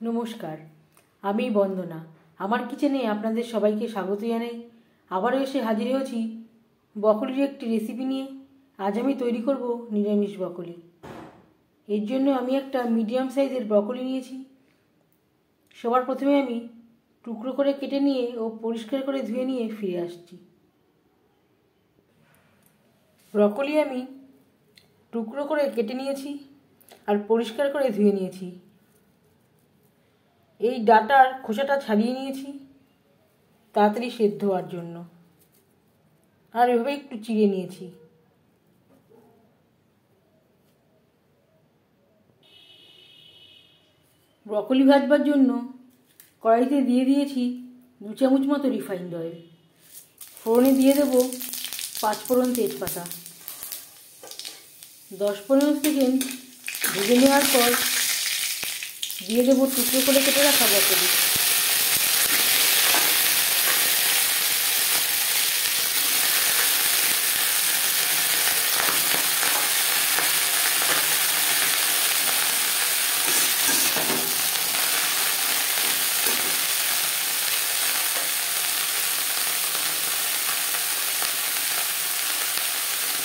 নমস্কার, আমি বন্দনা। আমার কিচেনে আপনাদের সবাইকে স্বাগত জানাই। আবারও এসে হাজির হয়েছি ব্রকলির একটি রেসিপি নিয়ে। আজ আমি তৈরি করব নিরামিষ ব্রকলি। এর জন্য আমি একটা মিডিয়াম সাইজের ব্রকলি নিয়েছি। সবার প্রথমে আমি টুকরো করে কেটে নিয়ে ও পরিষ্কার করে ধুয়ে নিয়ে ফিরে আসছি। ব্রকলি আমি টুকরো করে কেটে নিয়েছি আর পরিষ্কার করে ধুয়ে নিয়েছি। এই ডাঁটার খোসাটা ছাড়িয়ে নিয়েছি তাড়াতাড়ি সেদ্ধ হওয়ার জন্য, আর এভাবে একটু চিড়ে নিয়েছি। ব্রকলি ভাজবার জন্য কড়াইতে দিয়ে দিয়েছি 2 চামচ মতো রিফাইন্ড অয়েল। ফোড়নে দিয়ে দেব 5 ফোড়ন তেজপাতা। 10-15 সেকেন্ড ভেজে নেওয়ার পর দিয়ে দেবো টুকরো করে কেটে রাখা ব্রকলি।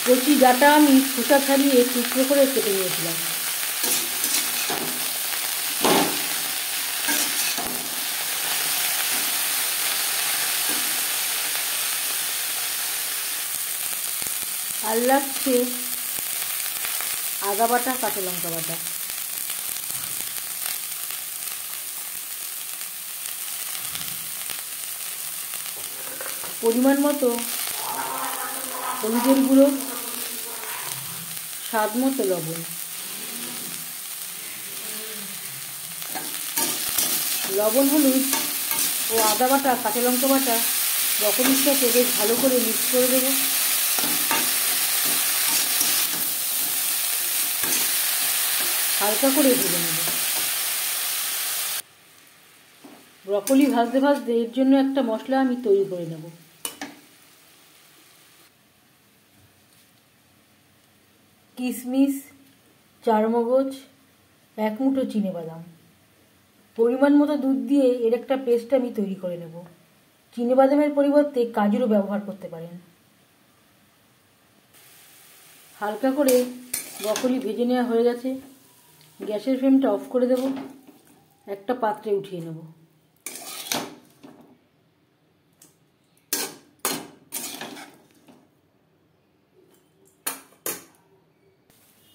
কচি ডাঁটা আমি খোসা ছাড়িয়ে টুকরো করে কেটে নিয়েছিলাম। আর লাগছে আদা বাটা, কাঁচা লঙ্কা বাটা। পরিমাণ মতো হলুদের গুঁড়ো, স্বাদ মতো লবণ। লবণ, হলুদ ও আদা বাটা, কাঁচা লঙ্কা বাটা ব্রকলির সাথে বেশ ভালো করে মিক্স করে দেবো। হালকা করে ভেজে নেব। ব্রকলি ভাজতে ভাজতে এর জন্য একটা মশলা আমি তৈরি করে নেব। কিশমিশ, চারমগজ, 1 মুঠো চিনেবাদাম, পরিমাণ মতো দুধ দিয়ে এর একটা পেস্ট আমি তৈরি করে নেব। চিনেবাদামের পরিবর্তে কাজুরও ব্যবহার করতে পারেন। হালকা করে ব্রকলি ভেজে নেওয়া হয়ে গেছে। গ্যাসের ফ্লেমটা অফ করে দেব। একটা পাত্রে উঠিয়ে নেব।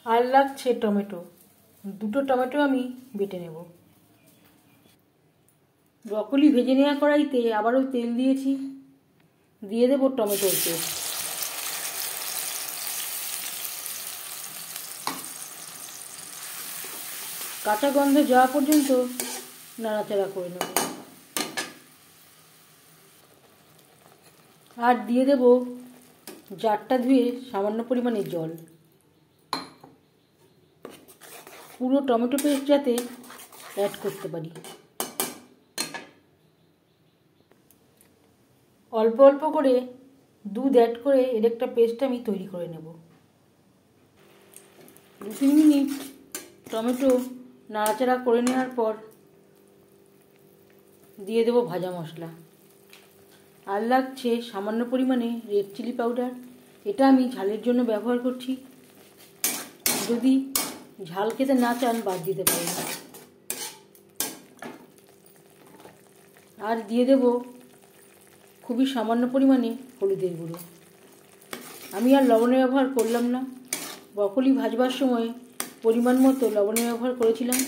আর লাগছে টমেটো। 2টো টমেটো আমি বেটে নেব। ব্রকলি ভেজে নেওয়া কড়াইতে আবারও তেল দিয়েছি। দিয়ে দেব টমেটোর পেস্ট। কাঁচা গন্ধ যাওয়া পর্যন্ত নাড়াচাড়া করে নেব। আর দিয়ে দেব জারটা ধুয়ে সামান্য পরিমাণে জল। পুরো টমেটো পেস্ট যাতে অ্যাড করতে পারি। অল্প অল্প করে দুধ অ্যাড করে এর একটা পেস্ট আমি তৈরি করে নেব। 2-3 মিনিট টমেটো নাড়াচাড়া করে নেওয়ার পর দিয়ে দেব ভাজা মশলা। আর লাগছে সামান্য পরিমাণে রেড চিলি পাউডার। এটা আমি ঝালের জন্য ব্যবহার করছি। যদি ঝাল খেতে না চান বাদ দিতে পারেন। আর দিয়ে দেব খুবই সামান্য পরিমাণে হলুদের গুঁড়ো। আমি আর লবণের ব্যবহার করলাম না। ব্রকলি ভাজবার সময় পরিমাণ মতো লবণের ব্যবহার করেছিলাম।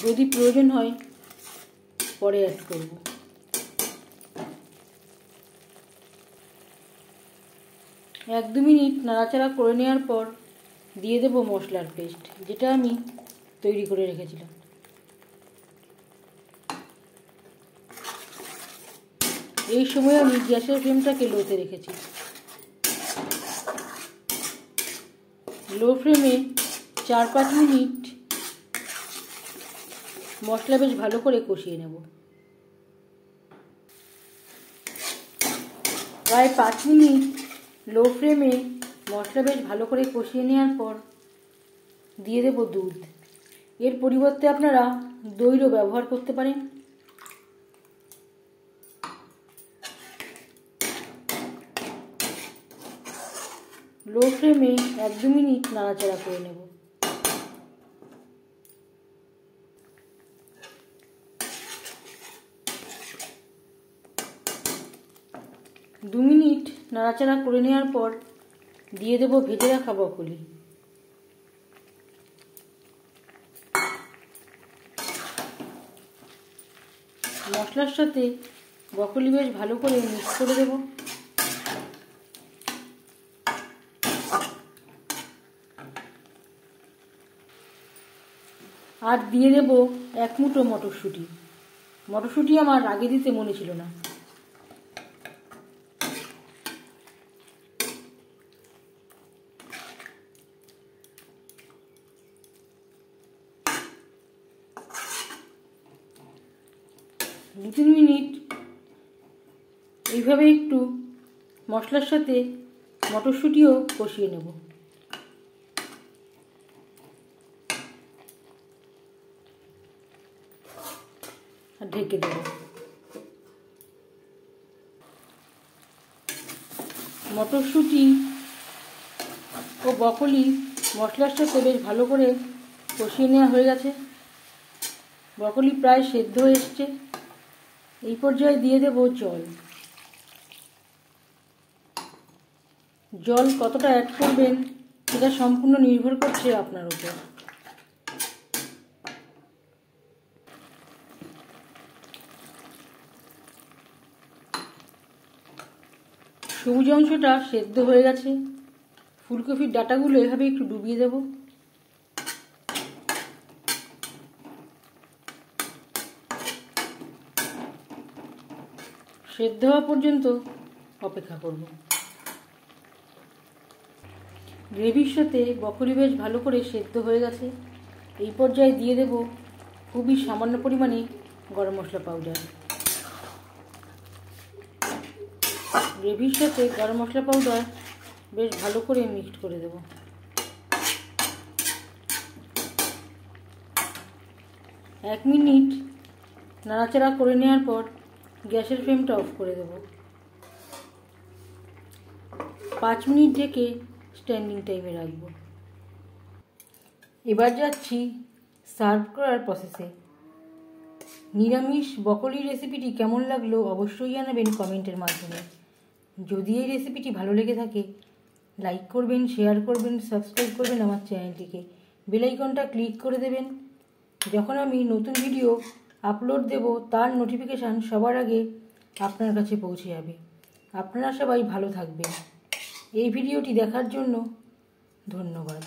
যদি প্রয়োজন হয় পরে অ্যাড করব। এক দু মিনিট নাড়াচাড়া করে নেওয়ার পর দিয়ে দেব মশলার পেস্ট, যেটা আমি তৈরি করে রেখেছিলাম। এই সময় আমি গ্যাসের ফ্লেমটাকে লোতে রেখেছি। লো ফ্লেমে 4-5 মিনিট মশলা বেশ ভালো করে কষিয়ে নেব। প্রায় 5 মিনিট লো ফ্লেমে মশলা বেশ ভালো করে কষিয়ে নেওয়ার পর দিয়ে দেব দুধ। এর পরিবর্তে আপনারা দইও ব্যবহার করতে পারেন। লো ফ্লেমে 1-2 মিনিট নাড়াচাড়া করে নেব। দু মিনিট নাড়াচাড়া করে নেওয়ার পর দিয়ে দেব ভেজে রাখা ব্রকলি। মশলার সাথে ব্রকলি বেশ ভালো করে মিক্স করে দেব। আর দিয়ে দেব 1 মুঠো মটরশুঁটি। মটরশুঁটি আমার আগে দিতে মনে ছিল না। দু 3 মিনিট এইভাবে একটু মশলার সাথে মটরশুঁটিও কষিয়ে নেব। আর ঢেকে দেব। মটরশুঁটি ও ব্রকলি মশলার সাথে বেশ ভালো করে কষিয়ে নেওয়া হয়ে গেছে। ব্রকলি প্রায় সেদ্ধ হয়ে এসছে। এই পর্যায়ে দিয়ে দেব জল। জল কতটা অ্যাড করবেন সেটা সম্পূর্ণ নির্ভর করছে আপনার উপর। সবুজ অংশটা সেদ্ধ হয়ে গেছে। ফুলকপির ডাঁটাগুলো এভাবে একটু ডুবিয়ে দেব। সেদ্ধ হওয়া পর্যন্ত অপেক্ষা করব। গ্রেভির সাথে ব্রকলি বেশ ভালো করে সেদ্ধ হয়ে গেছে। এই পর্যায়ে দিয়ে দেব খুবই সামান্য পরিমাণে গরম মশলা পাউডার। গ্রেভির সাথে গরম মশলা পাউডার বেশ ভালো করে মিক্সড করে দেব। এক মিনিট নাড়াচাড়া করে নেওয়ার পর গ্যাসের ফ্লেমটা অফ করে দেব। 5 মিনিট ঢেকে স্ট্যান্ডিং টাইমে রাখবো। এবার যাচ্ছি সার্ভ করার প্রসেসে। নিরামিষ ব্রকলি রেসিপিটি কেমন লাগলো অবশ্যই জানাবেন কমেন্টের মাধ্যমে। যদি এই রেসিপিটি ভালো লেগে থাকে লাইক করবেন, শেয়ার করবেন, সাবস্ক্রাইব করবেন আমার চ্যানেলটিকে। বেল আইকনটা ক্লিক করে দেবেন। যখন আমি নতুন ভিডিও আপলোড দেব তার নোটিফিকেশান সবার আগে আপনার কাছে পৌঁছে যাবে। আপনারা সবাই ভালো থাকবেন। এই ভিডিওটি দেখার জন্য ধন্যবাদ।